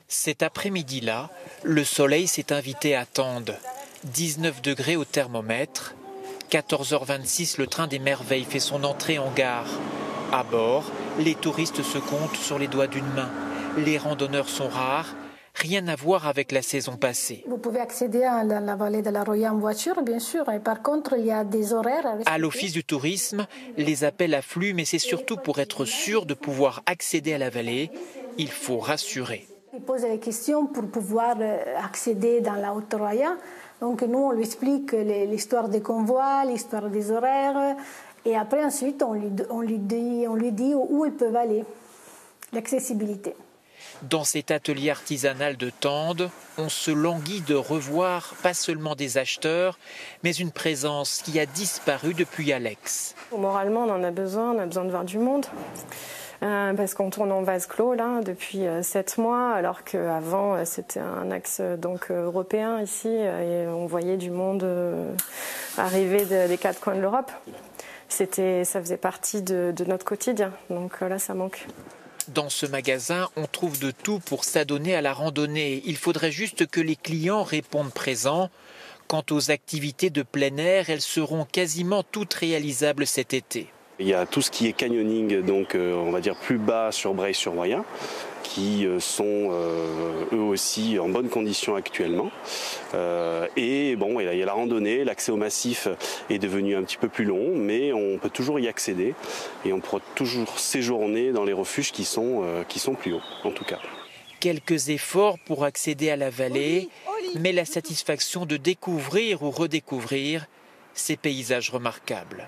Cet après-midi-là, le soleil s'est invité à Tende. 19 degrés au thermomètre. 14h26, le train des merveilles fait son entrée en gare. À bord, les touristes se comptent sur les doigts d'une main. Les randonneurs sont rares. Rien à voir avec la saison passée. Vous pouvez accéder à la vallée de la Roya en voiture, bien sûr. Et par contre, il y a des horaires à respecter. À l'office du tourisme, les appels affluent, mais c'est surtout pour être sûr de pouvoir accéder à la vallée. Il faut rassurer. Il pose des questions pour pouvoir accéder dans la Haute Roya. Donc nous, on lui explique l'histoire des convois, l'histoire des horaires. Et après, ensuite, on lui dit où ils peuvent aller, l'accessibilité. Dans cet atelier artisanal de Tende, on se languit de revoir pas seulement des acheteurs, mais une présence qui a disparu depuis Alex. Moralement, on a besoin de voir du monde. Parce qu'on tourne en vase clos là depuis 7 mois, alors qu'avant c'était un axe européen ici et on voyait du monde arriver des 4 coins de l'Europe. Ça faisait partie de notre quotidien, donc là ça manque. Dans ce magasin, on trouve de tout pour s'adonner à la randonnée. Il faudrait juste que les clients répondent présents. Quant aux activités de plein air, elles seront quasiment toutes réalisables cet été. Il y a tout ce qui est canyoning, donc on va dire plus bas sur Breil-sur-Roya, qui sont eux aussi en bonne condition actuellement. Et bon, il y a la randonnée, l'accès au massif est devenu un petit peu plus long, mais on peut toujours y accéder et on pourra toujours séjourner dans les refuges qui sont plus hauts, en tout cas. Quelques efforts pour accéder à la vallée, mais la satisfaction de découvrir ou redécouvrir ces paysages remarquables.